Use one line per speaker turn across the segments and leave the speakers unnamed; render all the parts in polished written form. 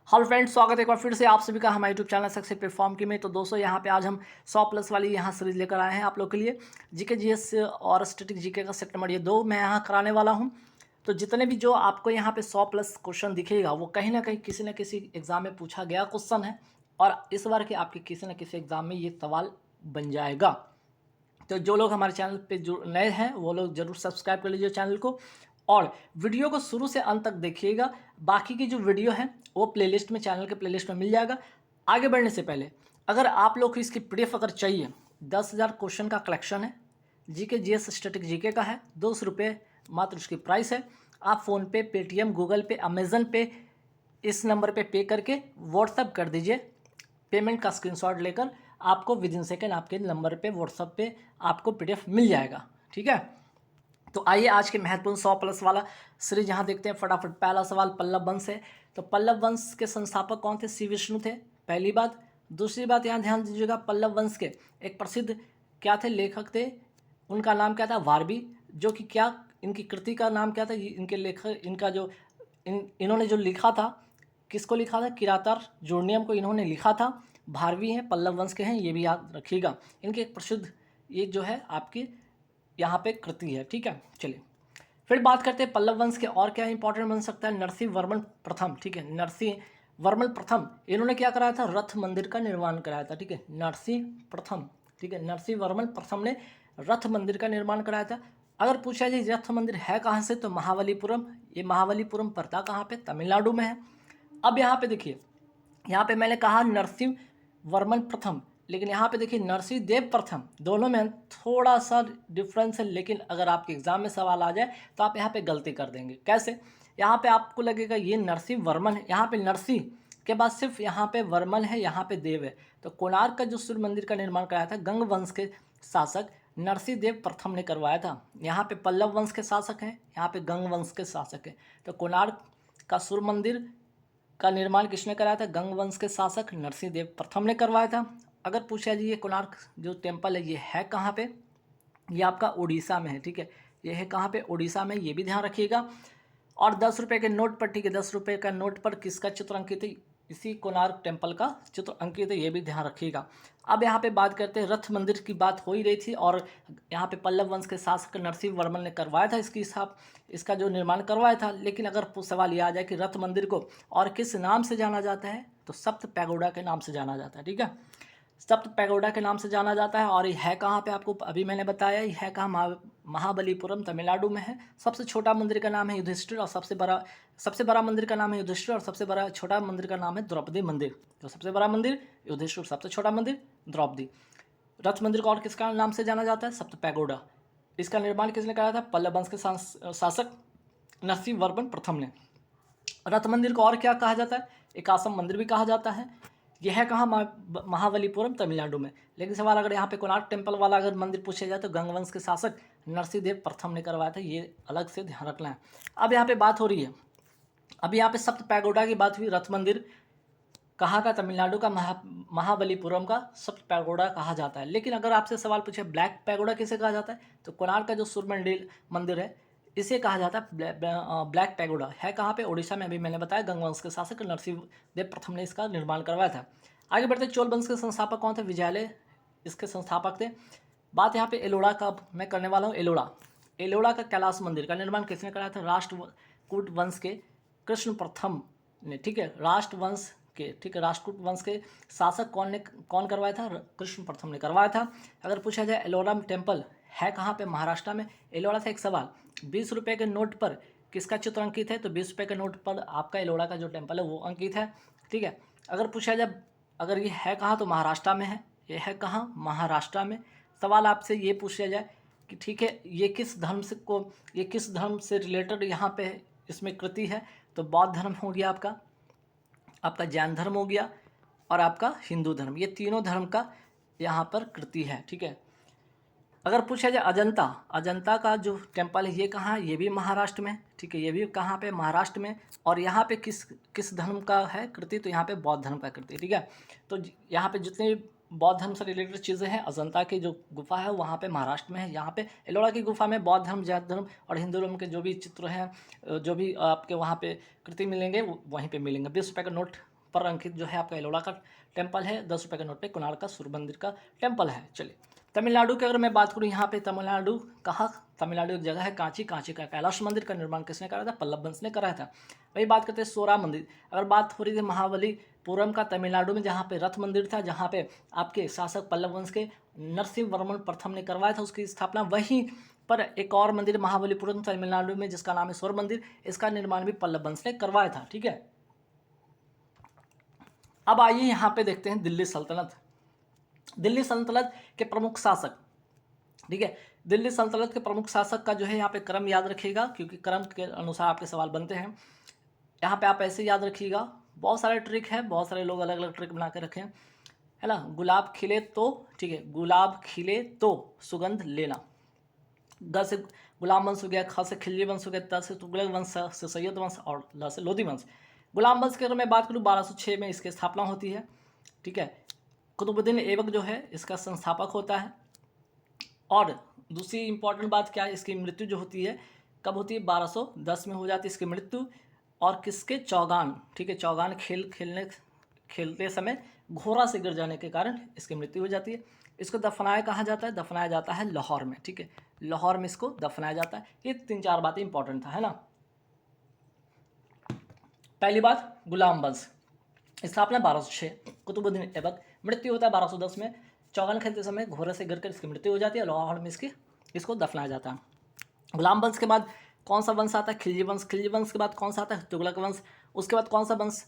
Hello friends, स्वागत है एक बार फिर से आप सभी का हमारे यूट्यूब चैनल सक्सेस प्लेटफॉर्म की में। तो दोस्तों यहाँ पे आज हम 100 प्लस वाली यहाँ सीरीज लेकर आए हैं आप लोग के लिए। जीके जीएस और स्टैटिक जीके का सेट नंबर ये 2 मैं यहाँ कराने वाला हूँ। तो जितने भी जो आपको यहाँ पे 100 प्लस क्वेश्चन दिखेगा वो कहीं ना कहीं किसी न किसी एग्जाम में पूछा गया क्वेश्चन है, और इस बार के आपके किसी न किसी एग्जाम में ये सवाल बन जाएगा। तो जो लोग हमारे चैनल पे जो नए हैं वो लोग जरूर सब्सक्राइब कर लीजिए चैनल को, और वीडियो को शुरू से अंत तक देखिएगा। बाकी की जो वीडियो है वो प्लेलिस्ट में, चैनल के प्लेलिस्ट में मिल जाएगा। आगे बढ़ने से पहले अगर आप लोग को इसकी पीडीएफ अगर चाहिए, 10,000 क्वेश्चन का कलेक्शन है, जीके जीएस स्टैटिक जीके का है, 200 रुपये मात्र उसकी प्राइस है। आप फ़ोनपे, पेटीएम, गूगल पे, अमेज़न पे इस नंबर पे करके व्हाट्सअप कर दीजिए। पेमेंट का स्क्रीनशॉट लेकर आपको विद इन सेकेंड आपके नंबर पे व्हाट्सअप पे आपको पीडीएफ मिल जाएगा। ठीक है, तो आइए आज के महत्वपूर्ण 100 प्लस वाला सीरीज यहाँ देखते हैं फटाफट। पहला सवाल पल्लव वंश है। तो पल्लव वंश के संस्थापक कौन थे? श्री विष्णु थे, पहली बात। दूसरी बात यहाँ ध्यान दीजिएगा, पल्लव वंश के एक प्रसिद्ध क्या थे, लेखक थे, उनका नाम क्या था? वारबी। जो कि क्या, इनकी कृति का नाम क्या था? इनके लेखक, इनका जो इन्होंने जो लिखा था, किसको लिखा था? किरातार जोड़नियम को इन्होंने लिखा था। भारवी हैं, पल्लव वंश के हैं, ये भी याद रखिएगा। इनके एक प्रसिद्ध ये जो है आपकी यहाँ पे कृति है। ठीक है, चलिए फिर बात करते हैं पल्लव वंश के और क्या इंपॉर्टेंट बन सकता है। नरसिंह वर्मन प्रथम। ठीक है, नरसिंह वर्मन प्रथम, इन्होंने क्या कराया था? रथ मंदिर का निर्माण कराया था। ठीक है, नरसिंह प्रथम। ठीक है, नरसिंह वर्मन प्रथम ने रथ मंदिर का निर्माण कराया था। अगर पूछा जाए रथ मंदिर है कहाँ से, तो महाबलीपुरम। ये महाबलीपुरम पड़ता कहाँ पे? तमिलनाडु में है। अब यहाँ पे देखिए, यहाँ पे मैंने कहा नरसिंह वर्मन प्रथम, लेकिन यहाँ पे देखिए नरसिंह देव प्रथम, दोनों में थोड़ा सा डिफरेंस है। लेकिन अगर आपके एग्जाम में सवाल आ जाए तो आप यहाँ पे गलती कर देंगे। कैसे? यहाँ पे आपको लगेगा ये नरसिंह वर्मन है, यहाँ पे नरसिंह के बाद सिर्फ यहाँ पे वर्मन है, यहाँ पे देव है। तो कोणार्क का जो सूर्य मंदिर का निर्माण कराया था गंग वंश के शासक नरसिंह देव प्रथम ने करवाया था। यहाँ पे पल्लव वंश के शासक हैं, यहाँ पे गंग वंश के शासक हैं। तो कोणार्क का सूर्य मंदिर का निर्माण किसने कराया था? गंग वंश के शासक नरसिंह देव प्रथम ने करवाया था। अगर पूछा जाए ये कोणार्क जो टेम्पल है ये है कहाँ पे? ये आपका उड़ीसा में है। ठीक है, ये है कहाँ पे? उड़ीसा में, ये भी ध्यान रखिएगा। और 10 रुपये के नोट पर, ठीक है, 10 रुपये का नोट पर किसका चित्र अंकित है? इसी कोणार्क टेम्पल का चित्र अंकित है, ये भी ध्यान रखिएगा। अब यहाँ पे बात करते हैं, रथ मंदिर की बात हो ही रही थी, और यहाँ पे पल्लव वंश के शासक नरसिंह वर्मन ने करवाया था इसका जो निर्माण करवाया था। लेकिन अगर सवाल ये आ जाए कि रथ मंदिर को और किस नाम से जाना जाता है, तो सप्त पैगोडा के नाम से जाना जाता है। ठीक है, सप्त पैगोडा के नाम से जाना जाता है। और ये है कहाँ पे? आपको अभी मैंने बताया, ये है कहाँ? महाबलीपुरम, तमिलनाडु में है। सबसे छोटा मंदिर का नाम है युधिष्ठिर, और सबसे बड़ा मंदिर का नाम है युधिष्ठिर, और सबसे बड़ा छोटा मंदिर का नाम है द्रौपदी मंदिर। तो सबसे बड़ा मंदिर युधिष्ठिर, सबसे छोटा मंदिर द्रौपदी। रथ मंदिर को और किसका नाम से जाना जाता है? सप्त पैगोडा। इसका निर्माण किसने कराया था? पल्लव वंश के शासक नरसिंह वर्मन प्रथम ने। रथ मंदिर को और क्या कहा जाता है? एकासम मंदिर भी कहा जाता है। यह है कहाँ? महाबलीपुरम, तमिलनाडु में। लेकिन सवाल अगर यहाँ पे कोणार्क टेम्पल वाला अगर मंदिर पूछा जाए तो गंग वंश के शासक नरसिंह देव प्रथम ने करवाया था, ये अलग से ध्यान रखना है। अब यहाँ पे बात हो रही है, अब यहाँ पे सप्त पैगोडा की बात हुई। रथ मंदिर कहाँ का? तमिलनाडु का महाबलीपुरम का सप्त पैगोडा कहा जाता है। लेकिन अगर आपसे सवाल पूछे ब्लैक पैगोडा किसे कहा जाता है, तो कोणार्क का जो सूर्य मंदिर है इसे कहा जाता है ब्लैक पैगोडा। है कहाँ पे? उड़ीसा में। अभी मैंने बताया गंग वंश के शासक नरसिंह देव प्रथम ने इसका निर्माण करवाया था। आगे बढ़ते, चोल वंश के संस्थापक कौन थे? विजयालय इसके संस्थापक थे। बात यहाँ पे एलोड़ा का मैं करने वाला हूँ। एलोड़ा का कैलाश मंदिर का निर्माण किसने कराया था? राष्ट्रकूट वंश के कृष्ण प्रथम ने। ठीक है, राष्ट्रकूट वंश के शासक कौन करवाया था? कृष्ण प्रथम ने करवाया था। अगर पूछा जाए एलोरा टेम्पल है कहाँ पे? महाराष्ट्र में। एलोरा से एक सवाल, 20 रुपये के नोट पर किसका चित्र अंकित है? तो 20 रुपये के नोट पर आपका एलोरा का जो टेम्पल है वो अंकित है। ठीक है, अगर पूछा जाए अगर ये है कहाँ, तो महाराष्ट्र में है। ये है कहाँ? महाराष्ट्र में। सवाल आपसे ये पूछा जाए कि ठीक है ये किस धर्म से रिलेटेड यहाँ पे इसमें कृति है, तो बौद्ध धर्म हो गया, आपका जैन धर्म हो गया, और आपका हिंदू धर्म, ये तीनों धर्म का यहाँ पर कृति है। ठीक है, अगर पूछा जाए अजंता का जो टेम्पल है ये कहाँ है? ये भी महाराष्ट्र में। ठीक है, ये भी कहाँ पे? महाराष्ट्र में। और यहाँ पे किस धर्म का है कृति? तो यहाँ पे बौद्ध धर्म का कृति। ठीक है, तो यहाँ पे जितने बौद्ध धर्म से रिलेटेड चीज़ें हैं, अजंता की जो गुफा है वहाँ पे महाराष्ट्र में है। यहाँ पे एलोरा की गुफा में बौद्ध धर्म, जैन धर्म और हिंदू धर्म के जो भी चित्र हैं, जो भी आपके वहाँ पे कृति मिलेंगे वो वहीं पे मिलेंगे। 20 रुपये का नोट पर अंकित जो है आपका एलोरा का टेम्पल है। 10 रुपये के नोट पे कोणार्क का सूर्य मंदिर का टेम्पल है। चलिए तमिलनाडु की अगर मैं बात करूँ, यहाँ पे तमिलनाडु कहाँ, तमिलनाडु एक जगह है कांची, कांची का कैलाश मंदिर का निर्माण किसने कराया था? पल्लव वंश ने कराया था। वही बात करते हैं सोरा मंदिर। अगर बात हो रही थी महाबलीपुरम का तमिलनाडु में, जहाँ पे रथ मंदिर था, जहाँ पे आपके शासक पल्लव वंश के नरसिंह वर्मन प्रथम ने करवाया था उसकी स्थापना। वहीं पर एक और मंदिर महाबलीपुरम तमिलनाडु में जिसका नाम है सोर मंदिर, इसका निर्माण भी पल्लव वंश ने करवाया था। ठीक है, अब आइए यहाँ पे देखते हैं दिल्ली सल्तनत। दिल्ली सल्तनत के प्रमुख शासक, ठीक है, दिल्ली सल्तनत के प्रमुख शासक का जो है यहाँ पे क्रम याद रखिएगा, क्योंकि क्रम के अनुसार आपके सवाल बनते हैं। यहाँ पे आप ऐसे याद रखिएगा, बहुत सारे ट्रिक है, बहुत सारे लोग अलग अलग ट्रिक बना के रखे हैं, है ना। गुलाब खिले तो, ठीक है, गुलाब खिले तो सुगंध लेना। ग से गुलाम वंश हो गया, ख से खिलजी वंश हो गया, त से तुगलक वंश, से सैयद वंश और ल से लोधी वंश। गुलाम वंश की अगर मैं बात करूँ 1206 में इसकी स्थापना होती है। ठीक है, कुतुबुद्दीन ऐबक जो है इसका संस्थापक होता है। और दूसरी इंपॉर्टेंट बात क्या है, इसकी मृत्यु जो होती है कब होती है? 1210 में हो जाती है इसकी मृत्यु। और किसके? चौगान, ठीक है, चौगान खेलते समय घोड़ा से गिर जाने के कारण इसकी मृत्यु हो जाती है। इसको दफनाया कहाँ जाता है? दफनाया जाता है लाहौर में। ठीक है, लाहौर में इसको दफनाया जाता है। ये 3-4 बातें इंपॉर्टेंट था, है ना। पहली बात, गुलाम वंश स्थापना 1206, कुतुबुद्दीन ऐबक, मृत्यु होता है 1210 में। चौगान खेलते समय घोड़े से गिरकर इसकी मृत्यु हो जाती है, लाहौर में इसको दफनाया जाता है। गुलाम वंश के बाद कौन सा वंश आता है? खिलजी वंश। खिलजी वंश के बाद कौन सा आता है? तुगलक वंश। उसके बाद कौन सा वंश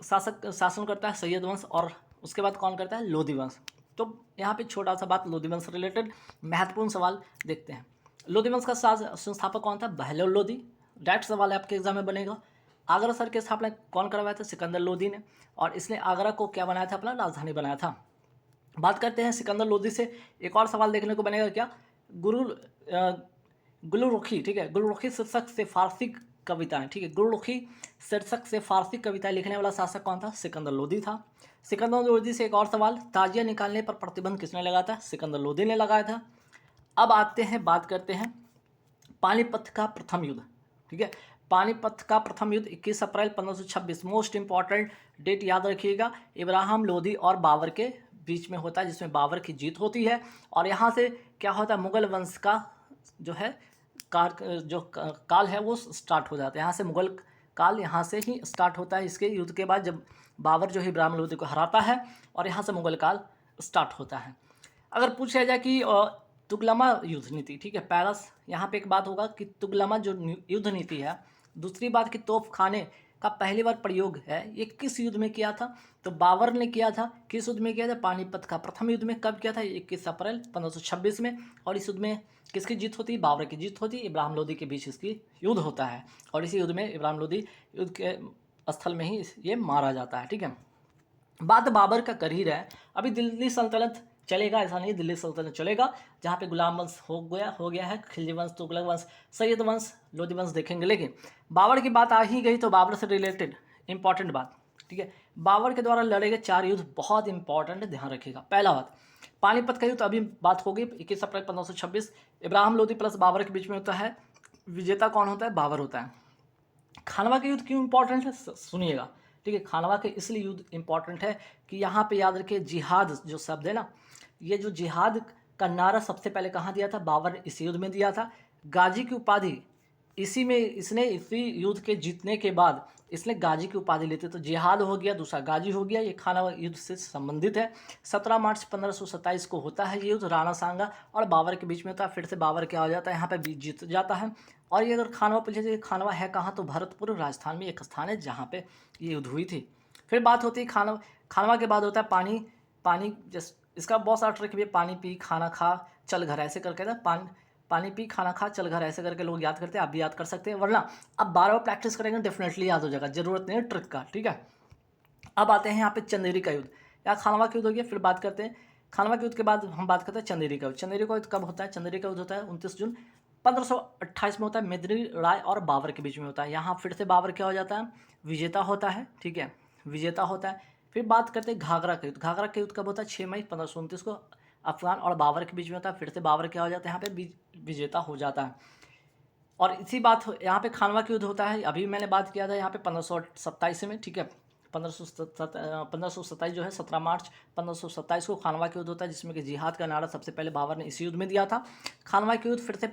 शासन करता है? सैयद वंश। और उसके बाद कौन करता है? लोधी वंश। तो यहाँ पे छोटा सा बात लोधी वंश रिलेटेड महत्वपूर्ण सवाल देखते हैं। लोधी वंश का संस्थापक कौन था? बहलोल लोधी। डायरेक्ट सवाल है आपके एग्जाम में बनेगा। आगरा शहर की स्थापना कौन करवाया था? सिकंदर लोधी ने। और इसने आगरा को क्या बनाया था? अपना राजधानी बनाया था। बात करते हैं सिकंदर लोधी से, एक और सवाल देखने को बनेगा क्या? गुलरुखी, ठीक है, गुलरुखी शीर्षक से फारसी कविताएं, ठीक है, गुलरुखी शीर्षक से फारसी कविताएं लिखने वाला शासक कौन था? सिकंदर लोधी था। सिकंदर लोधी से एक और सवाल, ताजिया निकालने पर प्रतिबंध किसने लगाया था? सिकंदर लोधी ने लगाया था। अब आते हैं, बात करते हैं पानीपत का प्रथम युद्ध। ठीक है, पानीपत का प्रथम युद्ध 21 अप्रैल 1526, मोस्ट इंपॉर्टेंट डेट याद रखिएगा। इब्राहिम लोधी और बाबर के बीच में होता है, जिसमें बाबर की जीत होती है। और यहाँ से क्या होता है? मुगल वंश का जो है काल है वो स्टार्ट हो जाता है। यहाँ से मुगल काल यहाँ से ही स्टार्ट होता है, इसके युद्ध के बाद, जब बाबर जो है इब्राहिम लोधी को हराता है, और यहाँ से मुगल काल स्टार्ट होता है। अगर पूछा जाए कि तुगलमा युद्ध नीति, ठीक है, पैरस, यहाँ पे एक बात होगा कि तुगलमा जो युद्ध नीति है, दूसरी बात कि तोप खाने का पहली बार प्रयोग है, ये किस युद्ध में किया था? तो बाबर ने किया था। किस युद्ध में किया था? पानीपत का प्रथम युद्ध में। कब किया था? 21 अप्रैल 1526 में। और इस युद्ध में किसकी जीत होती है? बाबर की जीत होती है। इब्राहिम लोधी के बीच इसकी युद्ध होता है, और इसी युद्ध में इब्राहिम लोधी युद्ध के स्थल में ही ये मारा जाता है। ठीक है, बात बाबर का कर ही रहा है। अभी दिल्ली सल्तनत चलेगा, ऐसा नहीं, दिल्ली सल्तनत चलेगा, जहाँ पे गुलाम वंश हो गया है, खिलजी वंश, तुगलक वंश, सैयद वंश, लोधी वंश देखेंगे। लेकिन बाबर की बात आ ही गई तो बाबर से रिलेटेड इंपॉर्टेंट बात, ठीक है, बाबर के द्वारा लड़े गए 4 युद्ध बहुत इंपॉर्टेंट, ध्यान रखिएगा। पहला बात, पानीपत का युद्ध, अभी बात होगी 21 अप्रैल 1526, इब्राहिम लोधी प्लस बाबर के बीच में होता है। विजेता कौन होता है? बाबर होता है। खानवा के युद्ध क्यों इंपॉर्टेंट है? सुनिएगा, ठीक है। खानवा के इसलिए युद्ध इंपॉर्टेंट है कि यहाँ पे याद रखिए, जिहाद जो शब्द है ना, ये जो जिहाद का नारा सबसे पहले कहाँ दिया था? बाबर ने इस युद्ध में दिया था। गाजी की उपाधि इसी युद्ध के जीतने के बाद इसने गाजी की उपाधि लेते, तो जिहाद हो गया, दूसरा गाजी हो गया, ये खानवा युद्ध से संबंधित है। 17 मार्च 1527 को होता है ये युद्ध, राणा सांगा और बाबर के बीच में होता है। फिर से बाबर क्या हो जाता है? यहाँ पे जीत जाता है। और ये अगर खानवा पूछे तो खानवा है कहाँ? तो भरतपुर राजस्थान में एक स्थान है जहाँ पे ये युद्ध हुई थी। फिर बात होती है खानवा के बाद होता है पानी इसका बहुत सारा ट्रिक भी है। पानी पी खाना खा चल घर, ऐसे करके ना, पानी पी खाना खा चल घर, ऐसे करके लोग याद करते हैं। आप भी याद कर सकते हैं, वरना अब बार बार प्रैक्टिस करेंगे डेफिनेटली याद हो जाएगा, जरूरत नहीं है ट्रिक का। ठीक है, अब आते हैं यहाँ पे चंदेरी का युद्ध, या खानवा का युद्ध हो गया। फिर बात करते हैं खानवा के युद्ध के बाद हम बात करते हैं चंदेरी का युद्ध। चंदेरी का युद्ध कब होता है? चंदेरी का युद्ध होता है 29 जून 1528 में होता है। मेदिनी राय और बाबर के बीच में होता है। यहाँ फिर से बाबर क्या हो जाता है? विजेता होता है। ठीक है, विजेता होता है। फिर बात करते हैं घाघरा का युद्ध। घाघरा का युद्ध कब होता है? 6 मई 1529 को अफगान और बाबर के बीच में होता है। फिर से बाबर क्या हो जाता है? यहाँ पे विजेता हो जाता है। और इसी बात यहाँ पे खानवा का युद्ध होता है, अभी मैंने बात किया था यहाँ पे 1527 में। ठीक है, 1527 जो है 17 मार्च 1527 को खानवा के युद्ध होता है, जिसमें कि जिहाद का नारा सबसे पहले बाबर ने इसी युद्ध में दिया था। खानवा के युद्ध फिर से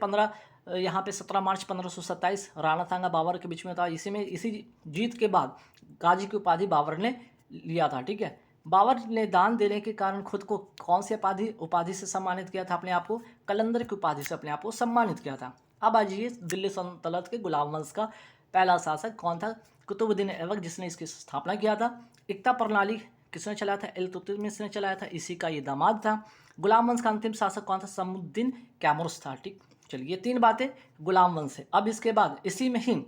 यहाँ पे 17 मार्च 1527 राणा सांगा बाबर के बीच में था। इसी जीत के बाद गाजी की उपाधि बाबर ने लिया था। ठीक है, बाबर ने दान देने के कारण खुद को कौन सी उपाधि से सम्मानित किया था? अपने आप को कलंदर की उपाधि से अपने आप को सम्मानित किया था। अब आइए दिल्ली सल्तनत के गुलाम वंश का पहला शासक कौन था? कुतुबुद्दीन ऐबक, जिसने इसकी स्थापना किया था। एकता प्रणाली किसने चलाया था? इल्तुतमिश ने चलाया था, इसी का ये दामाद था। गुलाम वंश का अंतिम शासक कौन था? समुद्दीन कैमरूस था। ठीक, चलिए ये 3 बातें गुलाम वंश से। अब इसके बाद इसी में ही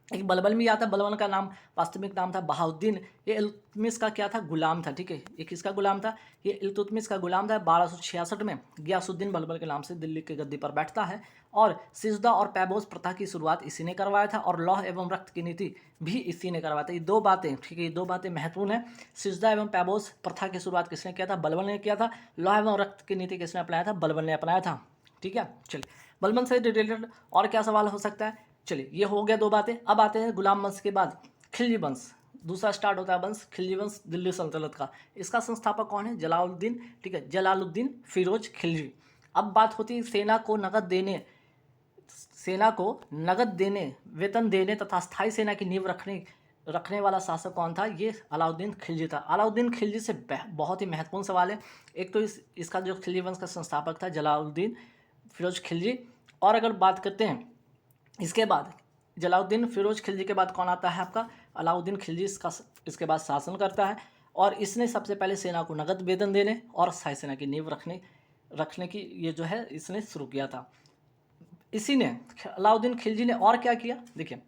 एक बलबन भी आता है। बलबन का नाम वास्तविक नाम था बहाउद्दीन। ये इल्तुतमिश का क्या था? गुलाम था। ठीक है, ये किसका गुलाम था? ये इल्तुतमिश का गुलाम था। 1266 में गियासुद्दीन बलबन के नाम से दिल्ली के गद्दी पर बैठता है और सिजदा और पैबोस प्रथा की शुरुआत इसी ने करवाया था और लौह एवं रक्त की नीति भी इसी ने करवाया था। ये 2 बातें, ठीक है, ये 2 बातें महत्वपूर्ण है। सिजदा एवं पैबोस प्रथा की शुरुआत किसने किया था? बलबन ने किया था। लौह एवं रक्त की नीति किसने अपनाया था? बलबन ने अपनाया था। ठीक है, चलिए बलबन से रिलेटेड और क्या सवाल हो सकता है? चलिए ये हो गया 2 बातें। अब आते हैं गुलाम वंश के बाद खिलजी वंश। दूसरा स्टार्ट होता है वंश खिलजी वंश दिल्ली सल्तनत का। इसका संस्थापक कौन है? जलालुद्दीन। ठीक है, जलालुद्दीन फिरोज खिलजी। अब बात होती है सेना को नगद देने, वेतन देने तथा स्थायी सेना की नींव रखने वाला शासक कौन था? ये अलाउद्दीन खिलजी था। अलाउद्दीन खिलजी से बहुत ही महत्वपूर्ण सवाल है। एक तो इसका जो खिलजी वंश का संस्थापक था जलालुद्दीन फिरोज खिलजी। और अगर बात करते हैं इसके बाद जलालुद्दीन फिरोज खिलजी के बाद कौन आता है? आपका अलाउद्दीन खिलजी इसके बाद शासन करता है और इसने सबसे पहले सेना को नगद वेतन देने और स्थायी सेना की नींव रखने की ये जो है इसने शुरू किया था। इसी ने अलाउद्दीन खिलजी ने और क्या किया? देखिए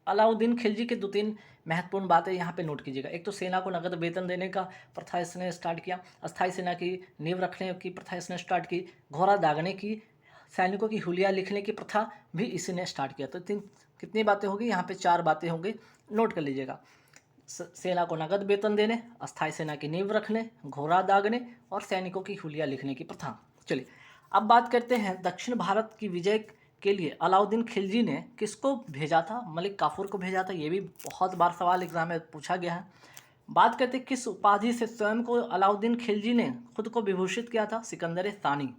अलाउद्दीन खिलजी के 2-3 महत्वपूर्ण बातें यहाँ पे नोट कीजिएगा। एक तो सेना को नगद वेतन देने का प्रथा इसने स्टार्ट किया, अस्थायी सेना की नींव रखने की प्रथा इसने स्टार्ट की, घोड़ा दागने की, सैनिकों की हुलिया लिखने की प्रथा भी इसी ने स्टार्ट किया। तो कितनी बातें होगी? यहाँ पे 4 बातें होंगी, नोट कर लीजिएगा। सेना को नगद वेतन देने, अस्थायी सेना की नींव रखने, घोड़ा दागने और सैनिकों की हुलिया लिखने की प्रथा। चलिए अब बात करते हैं दक्षिण भारत की विजय के लिए अलाउद्दीन खिलजी ने किसको भेजा था? मलिक काफूर को भेजा था। ये भी बहुत बार सवाल एग्जाम में पूछा गया है। बात करते किस उपाधि से स्वयं को अलाउद्दीन खिलजी ने खुद को विभूषित किया था? सिकंदर सानी।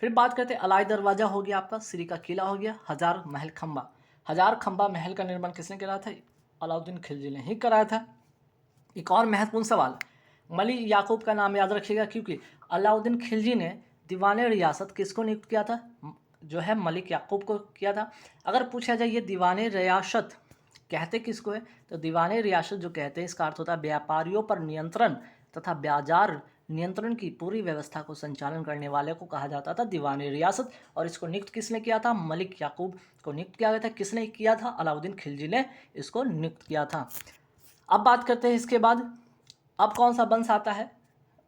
फिर बात करते हैं अलाई दरवाज़ा हो गया, आपका सिरी का किला हो गया, हजार खंबा महल का निर्माण किसने कराया था? अलाउद्दीन खिलजी ने ही कराया था। एक और महत्वपूर्ण सवाल, मलिक याकूब का नाम याद रखिएगा क्योंकि अलाउद्दीन खिलजी ने दीवान रियासत किसको नियुक्त किया था? जो है मलिक याकूब को किया था। अगर पूछा जाए ये दीवान रियासत कहते किसको है? तो दीवान रियासत जो कहते हैं इसका अर्थ होता है व्यापारियों पर नियंत्रण तथा बाजार नियंत्रण की पूरी व्यवस्था को संचालन करने वाले को कहा जाता था दीवान रियासत। और इसको नियुक्त किसने किया था? मलिक याकूब को नियुक्त किया गया था। किसने किया था? अलाउद्दीन खिलजी ने इसको नियुक्त किया था। अब बात करते हैं इसके बाद अब कौन सा वंश आता है?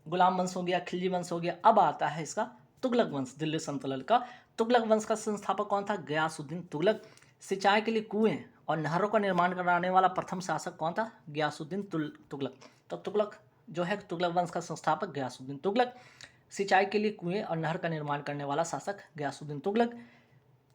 गुलाम वंश हो गया, खिलजी वंश हो गया। अब आता है इसका तुगलक वंश, दिल्ली सल्तनत का तुगलक वंश का संस्थापक कौन था? गयासुद्दीन तुगलक। सिंचाई के लिए कुएं और नहरों का निर्माण कराने वाला प्रथम शासक कौन था? गयासुद्दीन तुगलक। तो तुगलक जो है तुगलक वंश का संस्थापक गयासुद्दीन तुगलक। सिंचाई के लिए कुएं और नहर का निर्माण करने वाला शासक गयासुद्दीन तुगलक।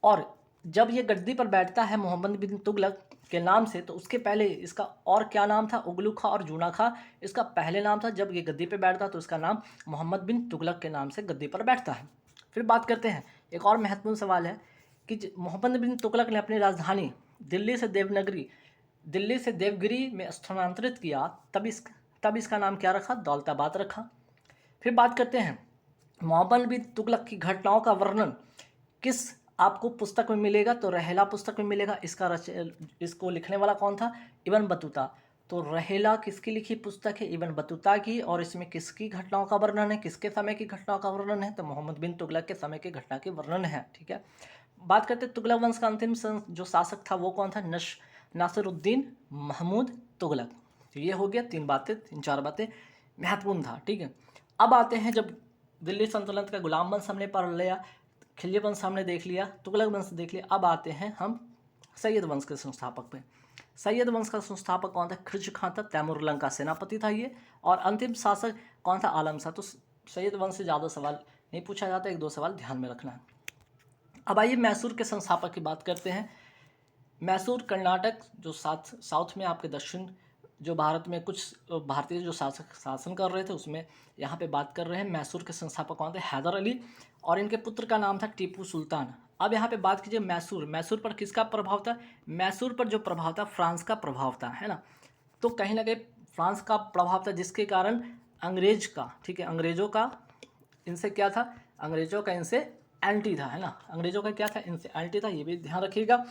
और जब ये गद्दी पर बैठता है मोहम्मद बिन तुगलक के नाम से, तो उसके पहले इसका और क्या नाम था? उगलू खा और जूना खा इसका पहले नाम था। जब ये गद्दी पर बैठता तो इसका नाम मोहम्मद बिन तुगलक के नाम से गद्दी पर बैठता है। फिर बात करते हैं एक और महत्वपूर्ण सवाल है कि मोहम्मद बिन तुगलक ने अपनी राजधानी दिल्ली से देवगिरी में स्थानांतरित किया, तब इसका नाम क्या रखा? दौलताबाद रखा। फिर बात करते हैं मोहम्मद बिन तुगलक की घटनाओं का वर्णन किस आपको पुस्तक में मिलेगा? तो रहेला पुस्तक में मिलेगा। इसको लिखने वाला कौन था? Ibn Battuta. तो रहेला किसकी लिखी पुस्तक है? इब्न बतूता की। और इसमें किसकी घटनाओं का वर्णन है? किसके समय की घटनाओं का वर्णन है? तो मोहम्मद बिन तुगलक के समय की घटना के वर्णन है। ठीक है, बात करते तुगलक वंश का अंतिम जो शासक था वो कौन था? नासिरुद्दीन महमूद तुगलक। तो ये हो गया 3-4 बातें महत्वपूर्ण था। ठीक है, अब आते हैं जब दिल्ली सल्तनत का गुलाम वंश हमने पढ़ लिया, खिलजी वंश हमने देख लिया, तुगलक वंश देख लिया, अब आते हैं हम सैयद वंश के संस्थापक पे। सैयद वंश का संस्थापक कौन था? खिर्ज खां था, तैमूर लंग का सेनापति था ये। और अंतिम शासक कौन था? आलम शाह। तो सैयद वंश से ज़्यादा सवाल नहीं पूछा जाता, 1-2 सवाल ध्यान में रखना है। अब आइए मैसूर के संस्थापक की बात करते हैं। मैसूर कर्नाटक जो साउथ में आपके दक्षिण जो भारत में कुछ भारतीय जो शासन कर रहे थे उसमें यहाँ पे बात कर रहे हैं। मैसूर के संस्थापक कौन थे? हैदर अली, और इनके पुत्र का नाम था टीपू सुल्तान। अब यहाँ पे बात कीजिए मैसूर, मैसूर पर किसका प्रभाव था? मैसूर पर जो प्रभाव था फ्रांस का प्रभाव था, है ना। तो कहीं ना कहीं फ्रांस का प्रभाव था, जिसके कारण अंग्रेज का, ठीक है, अंग्रेजों का इनसे क्या था? अंग्रेजों का इनसे एंटी था, है ना। अंग्रेजों का क्या था? इनसे एंटी था, ये भी ध्यान रखिएगा।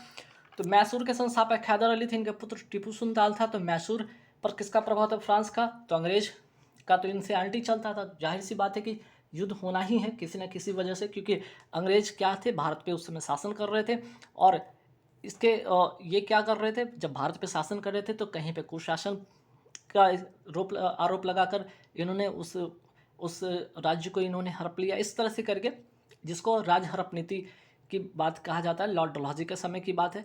तो मैसूर के संस्थापक हैदर अली थे, इनके पुत्र टीपू सुल्तान था। तो मैसूर पर किसका प्रभाव था? फ्रांस का। तो अंग्रेज का तो इनसे एंटी चलता था, जाहिर सी बात है कि युद्ध होना ही है किसी न किसी वजह से, क्योंकि अंग्रेज क्या थे? भारत पे उस समय शासन कर रहे थे, और इसके ये क्या कर रहे थे? जब भारत पे शासन कर रहे थे तो कहीं पे कुशासन का आरोप लगाकर इन्होंने उस राज्य को इन्होंने हड़प लिया, इस तरह से करके, जिसको राज हड़प नीति की बात कहा जाता है। लॉर्ड डलहौजी के समय की बात है,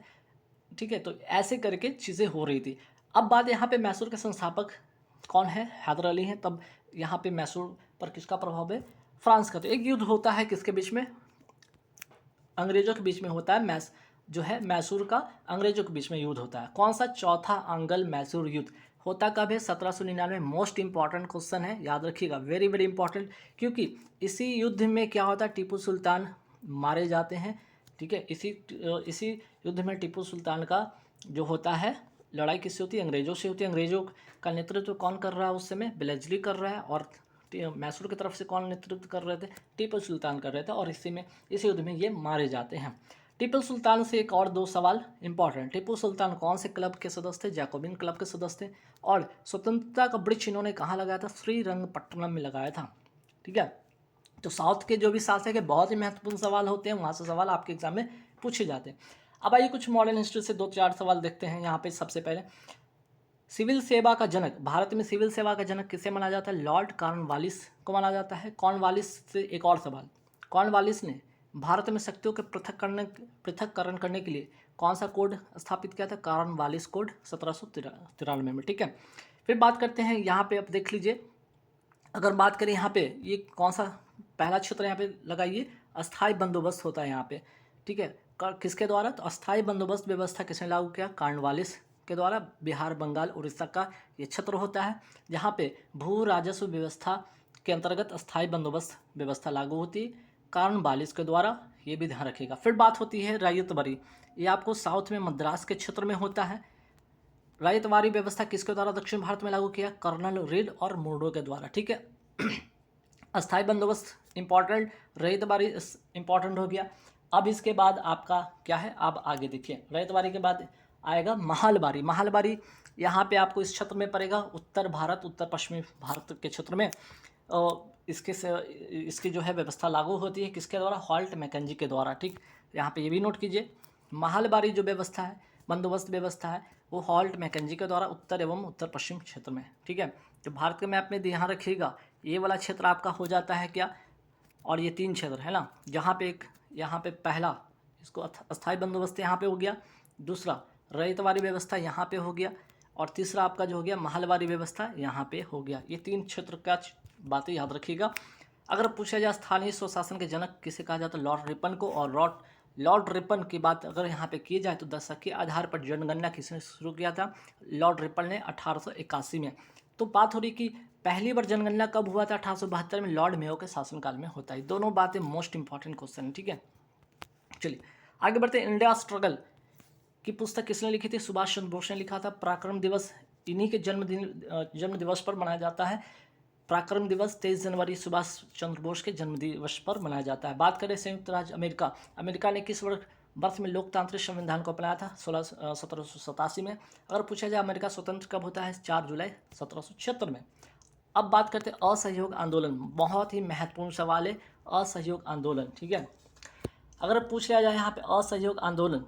ठीक है। तो ऐसे करके चीज़ें हो रही थी। अब बात यहाँ पे मैसूर के संस्थापक कौन है? हैदर अली हैं। तब यहाँ पे मैसूर पर किसका प्रभाव है? फ्रांस का। तो एक युद्ध होता है किसके बीच में? अंग्रेजों के बीच में होता है। जो है मैसूर का अंग्रेजों के बीच में युद्ध होता है। कौन सा? चौथा अंगल मैसूर युद्ध। होता कब है? 1799। मोस्ट इंपॉर्टेंट क्वेश्चन है, याद रखिएगा, वेरी वेरी इंपॉर्टेंट, क्योंकि इसी युद्ध में क्या होता है? टीपू सुल्तान मारे जाते हैं, ठीक है। इसी युद्ध में टीपू सुल्तान का जो होता है, लड़ाई किससे होती है? अंग्रेजों से होती है। अंग्रेजों का नेतृत्व कौन कर रहा है उस समय? बेलेजली कर रहा है। और मैसूर की तरफ से कौन नेतृत्व कर रहे थे? टीपू सुल्तान कर रहे थे। और इसी युद्ध में ये मारे जाते हैं। टीपू सुल्तान से एक और दो सवाल इंपॉर्टेंट। टीपू सुल्तान कौन से क्लब के सदस्य थे? जैकोबिन क्लब के सदस्य थे। और स्वतंत्रता का वृक्ष इन्होंने कहाँ लगाया था? श्रीरंगपट्टनम में लगाया था, ठीक है। तो साउथ के जो भी शासक है, बहुत ही महत्वपूर्ण सवाल होते हैं, वहाँ से सवाल आपके एग्जाम में पूछे जाते हैं। अब आइए कुछ मॉडर्न हिस्ट्री से 2-4 सवाल देखते हैं। यहाँ पे सबसे पहले सिविल सेवा का जनक, भारत में सिविल सेवा का जनक किसे माना जाता है? लॉर्ड कॉर्नवालिस को माना जाता है। कॉर्नवालिस से एक और सवाल, कॉर्नवालिस ने भारत में शक्तियों के पृथककरण करने के लिए कौन सा कोड स्थापित किया था? कॉर्नवालिस कोड 1793 में, ठीक है। फिर बात करते हैं यहाँ पे, अब देख लीजिए, अगर बात करें यहाँ पे, ये कौन सा पहला क्षेत्र यहाँ पे लगाइए? अस्थाई बंदोबस्त होता है यहाँ पे, ठीक है। किसके द्वारा? तो अस्थाई बंदोबस्त व्यवस्था किसने लागू किया? कॉर्नवालिस के द्वारा। बिहार, बंगाल, उड़ीसा का ये क्षेत्र होता है जहाँ पे भू राजस्व व्यवस्था के अंतर्गत अस्थाई बंदोबस्त व्यवस्था लागू होती है कॉर्नवालिस के द्वारा, ये भी ध्यान रखिएगा। फिर बात होती है रैयतवारी, ये आपको साउथ में मद्रास के क्षेत्र में होता है। रैयतवारी व्यवस्था किसके द्वारा दक्षिण भारत में लागू किया? कर्नल रीड और मुर्डो के द्वारा, ठीक है। अस्थाई बंदोबस्त इंपॉर्टेंट, रैयतवारी इंपॉर्टेंट हो गया। अब इसके बाद आपका क्या है? आप आगे देखिए, रैयतवारी के बाद आएगा महलबारी। महलबारी यहाँ पे आपको इस क्षेत्र में पड़ेगा, उत्तर भारत, उत्तर पश्चिमी भारत के क्षेत्र में। इसकी जो है व्यवस्था लागू होती है किसके द्वारा? हॉल्ट मैकेंजी के द्वारा, ठीक। यहाँ पे ये भी नोट कीजिए, महलबारी जो व्यवस्था है, बंदोबस्त व्यवस्था है, वो हॉल्ट मैकेंजी के द्वारा उत्तर एवं उत्तर पश्चिम क्षेत्र में, ठीक है। तो भारत के मैप में ध्यान रखिएगा, ये वाला क्षेत्र आपका हो जाता है क्या? और ये 3 क्षेत्र है ना, यहाँ पे पहला इसको अस्थाई बंदोबस्त यहाँ पे हो गया, दूसरा रैयतवारी व्यवस्था यहाँ पे हो गया, और तीसरा आपका जो हो गया महलबारी व्यवस्था यहाँ पे हो गया। ये 3 क्षेत्र का बातें याद रखिएगा। अगर पूछा जाए स्थानीय स्वशासन के जनक किसे कहा जाता है? लॉर्ड रिपन को। और लॉर्ड रिपन की बात अगर यहाँ पे की जाए तो दशक के आधार पर जनगणना किसने शुरू किया था? लॉर्ड रिपन ने 1881 में। तो बात हो रही कि पहली बार जनगणना कब हुआ था? 1872 में, लॉर्ड मेयो के शासनकाल में होता है। दोनों बातें मोस्ट इंपॉर्टेंट क्वेश्चन है, ठीक है। चलिए आगे बढ़ते हैं। इंडिया स्ट्रगल की पुस्तक किसने लिखी थी? सुभाष चंद्र बोस ने लिखा था। पराक्रम दिवस इन्हीं के जन्म दिवस पर मनाया जाता है। पराक्रम दिवस 23 जनवरी सुभाष चंद्र बोस के जन्म दिवस पर मनाया जाता है। बात करें संयुक्त राज्य अमेरिका, अमेरिका ने किस वर्ष में लोकतांत्रिक संविधान को अपनाया था? 1787 में। अगर पूछा जाए अमेरिका स्वतंत्र कब होता है? 4 जुलाई 1776 में। अब बात करते हैं असहयोग आंदोलन, बहुत ही महत्वपूर्ण सवाल है असहयोग आंदोलन, ठीक है। अगर पूछ लिया जाए यहाँ पे असहयोग आंदोलन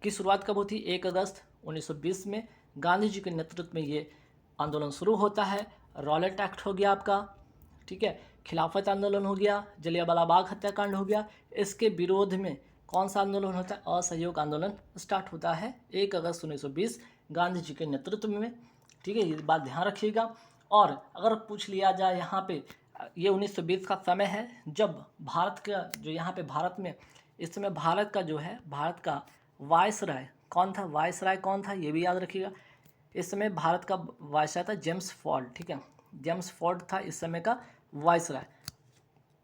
की शुरुआत कब होती है? 1 अगस्त 1920 में गांधी जी के नेतृत्व में ये आंदोलन शुरू होता है। रॉलेट एक्ट हो गया आपका, ठीक है। खिलाफत आंदोलन हो गया, जलियांवाला बाग हत्याकांड हो गया। इसके विरोध में कौन सा आंदोलन होता है? असहयोग आंदोलन स्टार्ट होता है 1 अगस्त 1920 गांधी जी के नेतृत्व में, ठीक है। ये बात ध्यान रखिएगा। और अगर पूछ लिया जाए यहाँ पे, ये 1920 का समय है जब भारत का जो यहाँ पे भारत में इस समय भारत का जो है, भारत का वायसराय कौन था? वायसराय कौन था? ये भी याद रखिएगा। इस समय भारत का वायसराय था जेम्स फोर्ड, ठीक है, जेम्स फोर्ड था इस समय का वायसराय।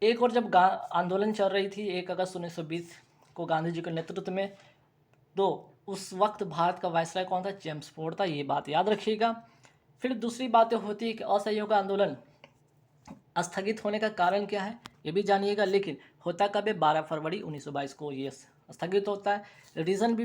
एक और जब आंदोलन चल रही थी 1 अगस्त 1920 को गांधी जी के नेतृत्व में, तो उस वक्त भारत का वायसराय कौन था? जेम्स फोर्ड था, ये बात याद रखिएगा। फिर दूसरी बातें होती है कि असहयोग आंदोलन स्थगित होने का कारण क्या है, ये भी जानिएगा। लेकिन होता कब है? 12 फरवरी 1922 को ये स्थगित होता है। रीज़न भी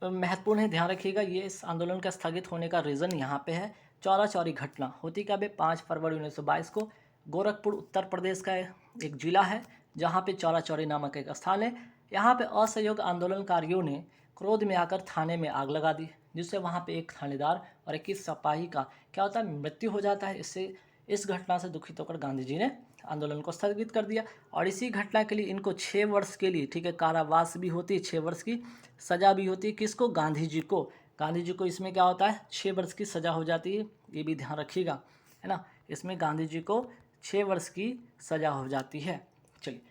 महत्वपूर्ण है, ध्यान रखिएगा। ये इस आंदोलन का स्थगित होने का रीज़न यहाँ पे है चौरा चौरी घटना। होती कब है? 5 फरवरी 1922 को। गोरखपुर उत्तर प्रदेश का एक जिला है जहाँ पे चौरा चौरी नामक एक स्थान है। यहाँ पे असहयोग आंदोलनकारियों ने क्रोध में आकर थाने में आग लगा दी, जिससे वहाँ पे एक थानेदार और 21 सिपाही का क्या होता है? मृत्यु हो जाता है। इससे इस घटना से दुखित होकर गांधी जी ने आंदोलन को स्थगित कर दिया और इसी घटना के लिए इनको 6 वर्ष के लिए, ठीक है, कारावास भी होती है, 6 वर्ष की सज़ा भी होती है। किसको? गांधी जी को। गांधी जी को इसमें क्या होता है? 6 वर्ष की सज़ा हो जाती है, ये भी ध्यान रखिएगा, है ना। इसमें गांधी जी को 6 वर्ष की सज़ा हो जाती है। चलिए,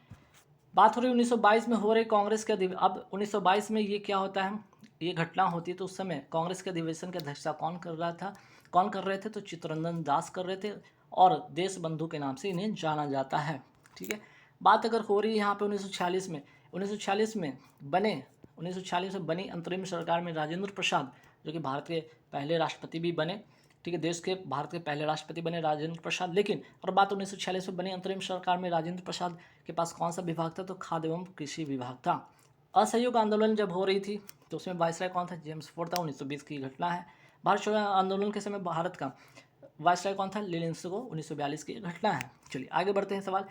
बात हो रही 1922 में हो रही कांग्रेस के अब 1922 में ये क्या होता है? ये घटना होती है तो उस समय कांग्रेस के अधिवेशन की अध्यक्षता कौन कर रहा था? कौन कर रहे थे? तो चित्तरंजन दास कर रहे थे और देश बंधु के नाम से इन्हें जाना जाता है, ठीक है। बात अगर हो रही है यहाँ पे 1946 में, 1946 में बनी अंतरिम सरकार में राजेंद्र प्रसाद, जो कि भारत के पहले राष्ट्रपति भी बने, ठीक है, देश के भारत के पहले राष्ट्रपति बने राजेंद्र प्रसाद। लेकिन और बात 1946 में बनी अंतरिम सरकार में राजेंद्र प्रसाद के पास कौन सा विभाग था? तो खाद्य एवं कृषि विभाग था। असहयोग आंदोलन जब हो रही थी तो उसमें वायसराय कौन था? जेम्स फोर्ड था। 1920 की घटना है। भारत छोड़ो आंदोलन के समय भारत का वायसराय कौन था? लिलिंस्को। 1942 की घटना है। चलिए आगे बढ़ते हैं सवाल।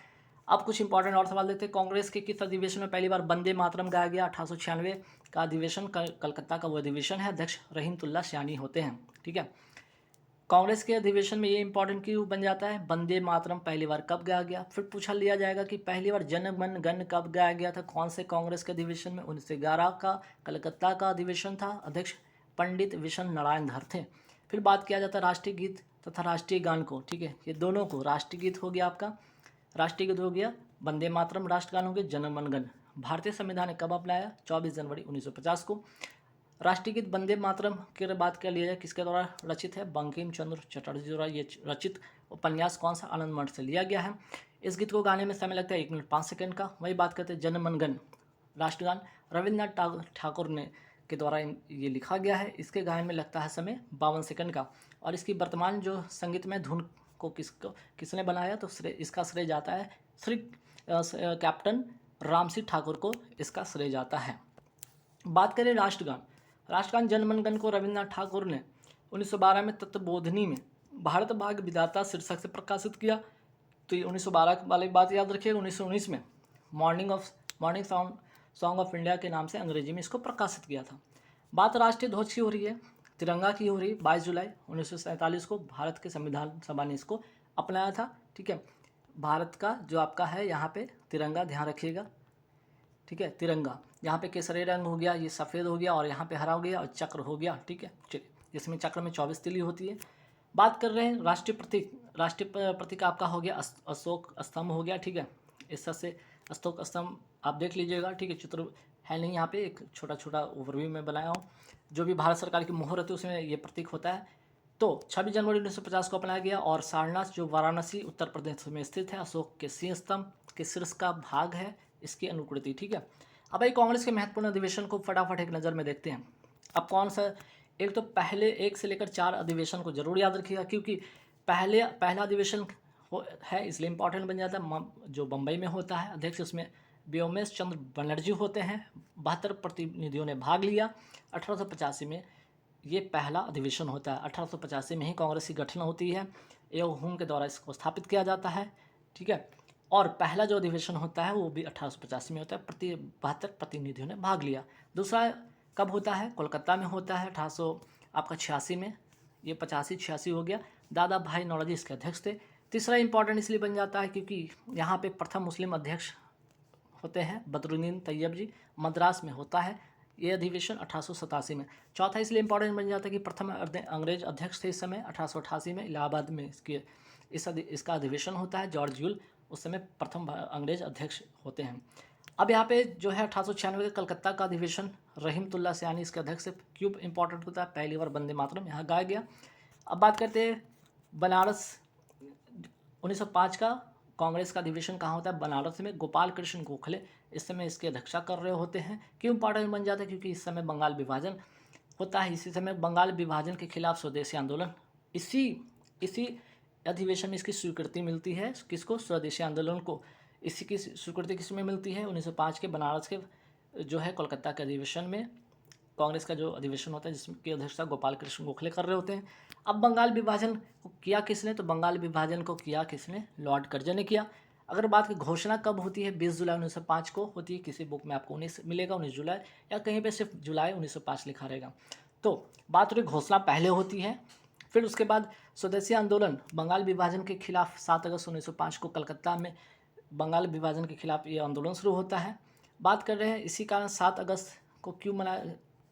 अब कुछ इंपॉर्टेंट और सवाल देखते हैं। कांग्रेस के किस अधिवेशन में पहली बार वंदे मातरम गाया गया? 1896 का अधिवेशन, कलकत्ता का वो अधिवेशन है। अध्यक्ष रहीमतुल्लाह सयानी होते हैं, ठीक है। कांग्रेस के अधिवेशन में ये इंपॉर्टेंट क्यों बन जाता है? वंदे मातरम पहली बार कब गाया गया? फिर पूछा लिया जाएगा कि पहली बार जन गण मन कब गाया गया था? कौन से कांग्रेस के अधिवेशन में? 1911 का कलकत्ता का अधिवेशन था। अध्यक्ष पंडित विशन नारायण धर थे। फिर बात किया जाता है राष्ट्रीय गीत तथा राष्ट्रीय गान को, ठीक है, ये दोनों को। राष्ट्रीय गीत हो गया आपका, राष्ट्रीय गीत हो गया वंदे मातरम, राष्ट्रगान हो गया जन गण मन। भारतीय संविधान ने कब अपनाया? 24 जनवरी 1950 को। राष्ट्रीय गीत वंदे मातरम की बात कर लिया जाए, किसके द्वारा रचित है? बंकिम चंद्र चटर्जी द्वारा ये रचित उपन्यास कौन सा? आनंद मठ से लिया गया है। इस गीत को गाने में समय लगता है 1 मिनट 5 सेकंड का। वही बात करते हैं जन मन गण, राष्ट्रगान रविन्द्रनाथ ठाकुर ने के द्वारा ये लिखा गया है। इसके गायन में लगता है समय 52 सेकंड का। और इसकी वर्तमान जो संगीतमय धुन को किसने बनाया? तो इसका श्रेय जाता है कैप्टन रामसी ठाकुर को इसका श्रेय जाता है। बात करें राष्ट्रगान। राष्ट्रगान जनमनगन को रविन्द्रनाथ ठाकुर ने 1912 में तत्वबोधिनी में भारत भाग्य विधाता शीर्षक से प्रकाशित किया। तो ये 1912 वाली बात याद रखिएगा। 1919 में मॉर्निंग सॉन्ग ऑफ इंडिया के नाम से अंग्रेजी में इसको प्रकाशित किया था। बात राष्ट्रीय ध्वज की हो रही है, तिरंगा की हो रही है। 22 जुलाई 1947 को भारत के संविधान सभा ने इसको अपनाया था, ठीक है। भारत का जो आपका है यहाँ पे तिरंगा, ध्यान रखिएगा, ठीक है। तिरंगा यहाँ पे केसरी रंग हो गया, ये सफ़ेद हो गया और यहाँ पे हरा हो गया और चक्र हो गया, ठीक है। चलिए, इसमें चक्र में 24 तिली होती है। बात कर रहे हैं राष्ट्रीय प्रतीक। राष्ट्रीय प्रतीक आपका हो गया अशोक स्तंभ हो गया, ठीक है। इस तरह से अशोक स्तंभ आप देख लीजिएगा, ठीक है। चित्र है नहीं यहाँ पे, एक छोटा छोटा ओवरव्यू में बनाया हूँ। जो भी भारत सरकार की मोहर होती है उसमें ये प्रतीक होता है। तो 26 जनवरी 1950 को अपनाया गया। और सारनाथ जो वाराणसी उत्तर प्रदेश में स्थित है, अशोक के सिंह स्तंभ के शीर्ष का भाग है इसकी अनुकृति, ठीक है। अब भाई कांग्रेस के महत्वपूर्ण अधिवेशन को फटाफट एक नज़र में देखते हैं। अब कौन सा? एक तो पहले 1 से लेकर 4 अधिवेशन को जरूर याद रखिएगा, क्योंकि पहला अधिवेशन है इसलिए इंपॉर्टेंट बन जाता है। जो बम्बई में होता है, अध्यक्ष उसमें व्योमेश चंद्र बनर्जी होते हैं। 72 प्रतिनिधियों ने भाग लिया। 1885 में ये पहला अधिवेशन होता है। 1885 में ही कांग्रेस की गठन होती है। एओ हुम के द्वारा इसको स्थापित किया जाता है, ठीक है। और पहला जो अधिवेशन होता है वो भी 1885 में होता है। 72 प्रतिनिधियों ने भाग लिया। दूसरा कब होता है? कोलकाता में होता है 1886 में। ये 85-86 हो गया। दादा भाई नौरोजी इसके अध्यक्ष थे। तीसरा इंपॉर्टेंट इसलिए बन जाता है क्योंकि यहाँ पे प्रथम मुस्लिम अध्यक्ष होते हैं बदरुद्दीन तैयब जी, मद्रास में होता है ये अधिवेशन 1887 में। चौथा इसलिए इंपॉर्टेंट बन जाता है कि प्रथम अंग्रेज अध्यक्ष थे इस समय 1888 में इलाहाबाद में इसका अधिवेशन होता है। जॉर्ज यूल उस समय प्रथम अंग्रेज अध्यक्ष होते हैं। अब यहाँ पे जो है 1896 के कलकत्ता का अधिवेशन रहीमतुल्ला सयानी इसके अध्यक्ष से क्यों इंपॉर्टेंट होता है, पहली बार वंदे मातरम यहाँ गाया गया। अब बात करते हैं बनारस 1905 का कांग्रेस का अधिवेशन कहाँ होता है, बनारस में। गोपाल कृष्ण गोखले इस समय इसकी अध्यक्षता कर रहे होते हैं। क्यों इंपॉर्टेंट बन जाता है, क्योंकि इस समय बंगाल विभाजन होता है। इसी समय बंगाल विभाजन के खिलाफ स्वदेशी आंदोलन, इसी अधिवेशन में इसकी स्वीकृति मिलती है। किसको, स्वदेशी आंदोलन को। इसी की स्वीकृति किसमें मिलती है, 1905 के बनारस के जो है कोलकाता के अधिवेशन में। कांग्रेस का जो अधिवेशन होता है जिसकी अध्यक्षता गोपाल कृष्ण गोखले कर रहे होते हैं। अब बंगाल विभाजन को किया किसने, तो बंगाल विभाजन को किया किसने, लॉर्ड कर्जन ने किया। अगर बात की घोषणा कब होती है, 20 जुलाई 1905 को होती है। किसी बुक में आपको 19 मिलेगा, 19 जुलाई, या कहीं पे सिर्फ जुलाई 1905 लिखा रहेगा। तो बात रही घोषणा पहले होती है। फिर उसके बाद स्वदेशी आंदोलन बंगाल विभाजन के खिलाफ 7 अगस्त 1905 को कलकत्ता में बंगाल विभाजन के खिलाफ ये आंदोलन शुरू होता है। बात कर रहे हैं इसी कारण 7 अगस्त को क्यों मनाया,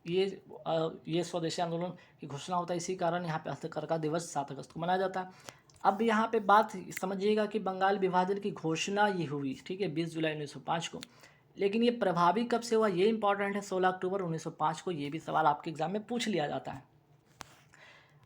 ये स्वदेशी आंदोलन की घोषणा होता है, इसी कारण यहाँ पे हस्तकरघा दिवस 7 अगस्त को मनाया जाता है। अब यहाँ पे बात समझिएगा कि बंगाल विभाजन की घोषणा ये हुई, ठीक है, 20 जुलाई 1905 को। लेकिन ये प्रभावी कब से हुआ, ये इंपॉर्टेंट है, 16 अक्टूबर 1905 को। ये भी सवाल आपके एग्जाम में पूछ लिया जाता है।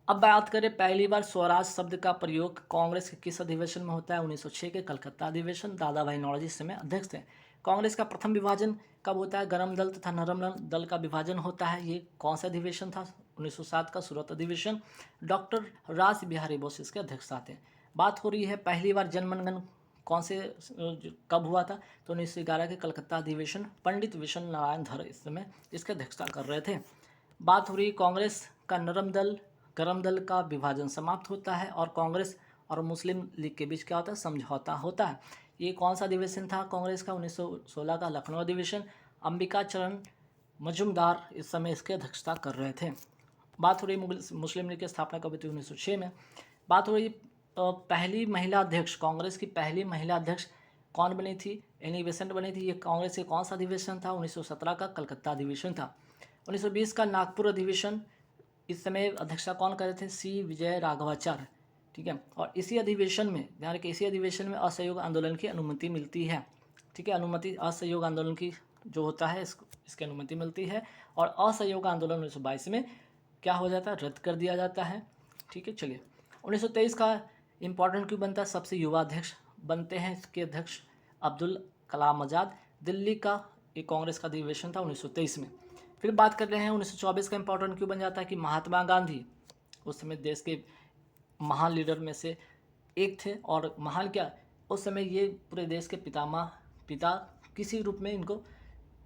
अब बात करें पहली बार स्वराज शब्द का प्रयोग कांग्रेस के किस अधिवेशन में होता है, 1906 के कलकत्ता अधिवेशन। दादा भाई नौरोजी इस समय अध्यक्ष थे। कांग्रेस का प्रथम विभाजन कब होता है, गरम दल तथा नरम दल का विभाजन होता है। ये कौन सा अधिवेशन था, 1907 का सूरत अधिवेशन। डॉक्टर रास बिहारी बोस इसके अध्यक्षता थे। बात हो रही है पहली बार जनगणमन कौन से कब हुआ था, तो 1911 के कलकत्ता अधिवेशन। पंडित विष्णु नारायण धर इस समय इसके अध्यक्षता कर रहे थे। बात हो रही कांग्रेस का नरम दल गरम दल का विभाजन समाप्त होता है और कांग्रेस और मुस्लिम लीग के बीच क्या होता है, समझौता होता है। ये कौन सा अधिवेशन था कांग्रेस का, 1916 का लखनऊ अधिवेशन। अंबिका चरण मजुमदार इस समय इसके अध्यक्षता कर रहे थे। बात हो रही मुस्लिम लीग की स्थापना कब हुई थी, 1906 में। बात हो रही पहली महिला अध्यक्ष, कांग्रेस की पहली महिला अध्यक्ष कौन बनी थी, एनी बेसेंट बनी थी। ये कांग्रेस के कौन सा अधिवेशन था, 1917 का कलकत्ता अधिवेशन था। 1920 का नागपुर अधिवेशन, इस समय अध्यक्षता कौन कर रहे थे, सी विजय राघवाचार्य, ठीक है। और इसी अधिवेशन में ध्यान रखिए, इसी अधिवेशन में असहयोग आंदोलन की अनुमति मिलती है, ठीक है। अनुमति असहयोग आंदोलन की जो होता है इसकी अनुमति मिलती है। और असहयोग आंदोलन 1922 में क्या हो जाता है, रद्द कर दिया जाता है, ठीक है। चलिए 1923 का इम्पॉर्टेंट क्यों बनता है, सबसे युवा अध्यक्ष बनते हैं इसके अध्यक्ष अब्दुल कलाम आज़ाद। दिल्ली का एक कांग्रेस का अधिवेशन था 1923 में। फिर बात कर रहे हैं 1924 का इम्पोर्टेंट क्यों बन जाता है कि महात्मा गांधी उस समय देश के महान लीडर में से एक थे। और महान क्या, उस समय ये पूरे देश के पिता किसी रूप में इनको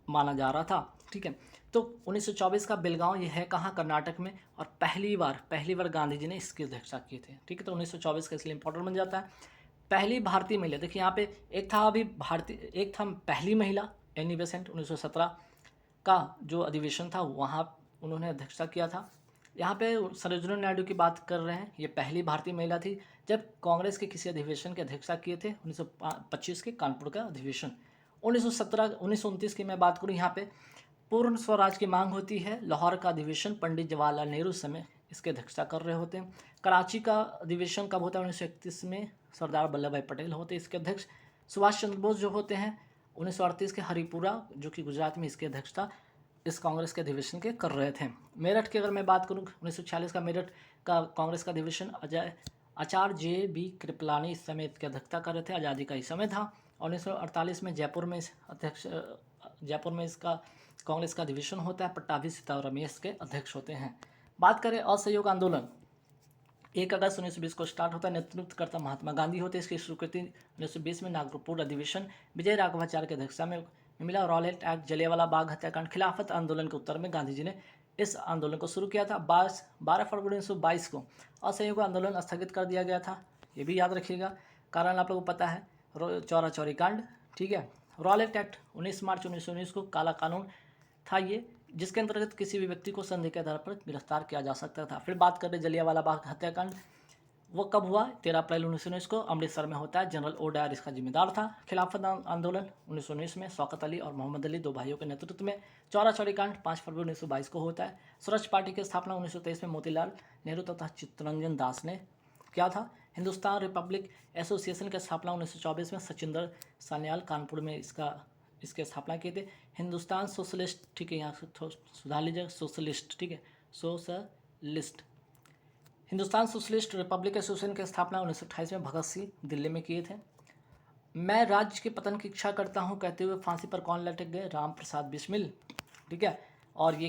माना जा रहा था, ठीक है। तो 1924 का बेलगांव ये है कहाँ, कर्नाटक में। और पहली बार गांधी जी ने इसकी अध्यक्षता की थी, ठीक है। तो 1924 का इसलिए इंपॉर्टेंट बन जाता है। पहली भारतीय महिला, देखिए यहाँ पे एक था पहली महिला एनी बेसेंट, 1917 का जो अधिवेशन था वहाँ उन्होंने अध्यक्षता किया था। यहाँ पे सरोजिनी नायडू की बात कर रहे हैं, ये पहली भारतीय महिला थी जब कांग्रेस के किसी अधिवेशन की अध्यक्षता किए थे, 1925 के कानपुर का अधिवेशन। 1929 की मैं बात करूँ, यहाँ पे पूर्ण स्वराज की मांग होती है, लाहौर का अधिवेशन। पंडित जवाहरलाल नेहरू उस समय इसके अध्यक्षता कर रहे होते हैं। कराची का अधिवेशन कब होता है, 1931 में, सरदार वल्लभ भाई पटेल होते हैं इसके अध्यक्ष। सुभाष चंद्र बोस जो होते हैं 1938 के हरिपुरा जो कि गुजरात में, इसकी अध्यक्षता इस कांग्रेस के अधिवेशन के कर रहे थे। मेरठ की अगर मैं बात करूं, 1946 का मेरठ का कांग्रेस का अधिवेशन आचार्य जे.बी. कृपलानी इस समय इसकी अध्यक्षता कर रहे थे, आज़ादी का ही समय था। और 1948 में जयपुर में इसका कांग्रेस का अधिवेशन होता है, पट्टाभी सीताराम रमेश के अध्यक्ष होते हैं। बात करें असहयोग आंदोलन, 1 अगस्त 1920 को स्टार्ट होता है, नेतृत्व करता महात्मा गांधी होते हैं। इसकी स्वीकृति 1920 में नागपुर अधिवेशन विजय राघवाचार्य की अध्यक्षता में मिला। रॉलेट एक्ट, जलियांवाला बाग हत्याकांड, खिलाफत आंदोलन के उत्तर में गांधी जी ने इस आंदोलन को शुरू किया था। 12 फरवरी 1922 को असहयोग आंदोलन स्थगित कर दिया गया था, ये भी याद रखिएगा। कारण आप लोगों को पता है, चौरा चौरी कांड, ठीक है। रॉलेट एक्ट 19 मार्च 1919 को काला कानून था ये, जिसके अंतर्गत किसी भी व्यक्ति को संदेह के आधार पर गिरफ्तार किया जा सकता था। फिर बात करें जलियांवाला बाग हत्याकांड, वो कब हुआ, 13 अप्रैल 1919 को अमृतसर में होता है। जनरल ओ डायर इसका जिम्मेदार था। खिलाफत आंदोलन 1919 में शौकत अली और मोहम्मद अली, 2 भाइयों के नेतृत्व में। चौरा चौरी कांड 5 फरवरी 1922 को होता है। स्वराज पार्टी की स्थापना 1923 में मोतीलाल नेहरू तथा चित्तरंजन दास ने किया था। हिंदुस्तान रिपब्लिक एसोसिएशन की स्थापना 1924 में सचिंदर सान्याल कानपुर में इसका इसके स्थापना किए थे। हिंदुस्तान सोशलिस्ट, ठीक है, यहाँ से थोड़ा सुधार लीजिएगा, सोशलिस्ट, ठीक है, socialist. Hindustan socialist Republic association की स्थापना 1928 में भगत सिंह दिल्ली में किए थे। मैं राज्य के पतन की इच्छा करता हूँ कहते हुए फांसी पर कौन लटक गए? राम प्रसाद बिस्मिल, ठीक है। और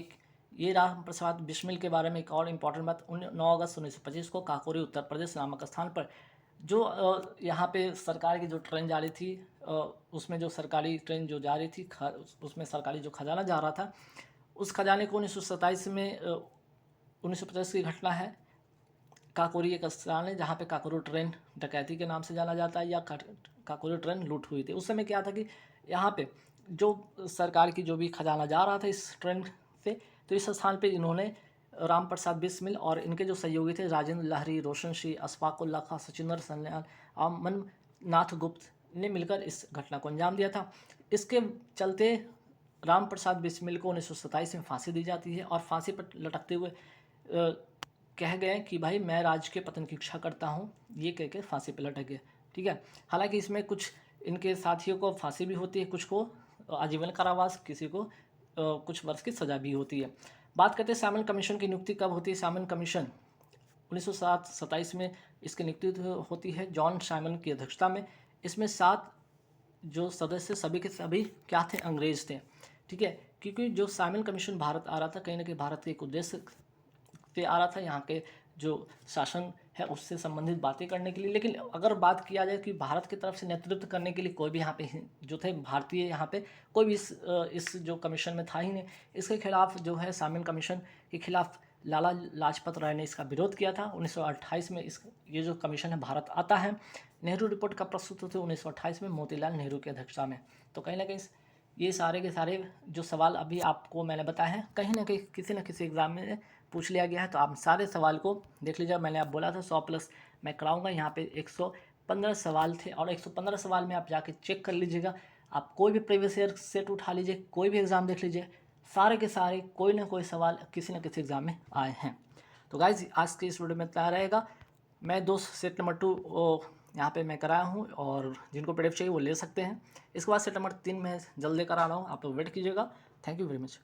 ये राम प्रसाद बिस्मिल के बारे में एक और इम्पॉर्टेंट बात, 9 अगस्त 1925 को काकोरी उत्तर प्रदेश नामक स्थान पर जो यहाँ पे सरकार की जो ट्रेन जा रही थी, उसमें जो सरकारी ट्रेन जो जा रही थी, उसमें सरकारी जो खजाना जा रहा था, उस खजाने को 1927 में 1950 की घटना है। काकोरी एक स्थान है जहाँ पे काकोरी ट्रेन डकैती के नाम से जाना जाता है, या काकोरी ट्रेन लूट हुई थी। उस समय क्या था कि यहाँ पे जो सरकार की जो भी खजाना जा रहा था इस ट्रेन से, तो इस स्थान पे इन्होंने राम प्रसाद बिस्मिल और इनके जो सहयोगी थे राजेंद्र लाहिरी, रोशन सिंह, अशफाकुल्ला खां, सचिंदर सन्याल, अमन नाथ गुप्त ने मिलकर इस घटना को अंजाम दिया था। इसके चलते राम प्रसाद बिस्मिल को 1927 में फांसी दी जाती है और फांसी पर लटकते हुए कह गए कि भाई मैं राज्य के पतन की इच्छा करता हूँ, ये कह के फांसी पर लटक गए, ठीक है। हालांकि इसमें कुछ इनके साथियों को फांसी भी होती है, कुछ को आजीवन कारावास, किसी को कुछ वर्ष की सज़ा भी होती है। बात करते हैं साइमन कमीशन की नियुक्ति कब होती है। साइमन कमीशन 1927 में इसकी नियुक्ति होती है जॉन साइमन की अध्यक्षता में। इसमें 7 जो सदस्य सभी के सभी क्या थे? अंग्रेज थे, ठीक है। क्योंकि जो साइमन कमीशन भारत आ रहा था, कहीं ना कहीं भारत के एक उद्देश्य से आ रहा था, यहाँ के जो शासन है उससे संबंधित बातें करने के लिए। लेकिन अगर बात किया जाए कि भारत की तरफ से नेतृत्व करने के लिए कोई भी यहाँ पे जो थे भारतीय, यहाँ पे कोई भी इस जो कमीशन में था ही नहीं। इसके खिलाफ जो है साइमन कमीशन के खिलाफ लाला लाजपत राय ने इसका विरोध किया था। 1928 में ये जो कमीशन है भारत आता है। नेहरू रिपोर्ट कब प्रस्तुत हुई थी? 1928 में मोतीलाल नेहरू की अध्यक्षता में। तो कहीं ना कहीं ये सारे के सारे जो सवाल अभी आपको मैंने बताए हैं, कहीं ना कहीं किसी न किसी एग्ज़ाम में पूछ लिया गया है। तो आप सारे सवाल को देख लीजिए। मैंने आप बोला था 100+ मैं कराऊंगा, यहाँ पे 115 सवाल थे और 115 सवाल में आप जाके चेक कर लीजिएगा। आप कोई भी प्रीवियस ईयर सेट उठा लीजिए, कोई भी एग्ज़ाम देख लीजिए, सारे के सारे कोई ना कोई सवाल किसी न किसी एग्ज़ाम में आए हैं। तो गाइज आज के इस वीडियो में इतना रहेगा। मैं दोस्त सेट नंबर 2 यहाँ पे मैं कराया हूँ और जिनको PDF चाहिए वो ले सकते हैं। इसके बाद सेट नंबर 3 मैं जल्द लेकर आ रहा हूँ, आप लोग वेट कीजिएगा। Thank you very much.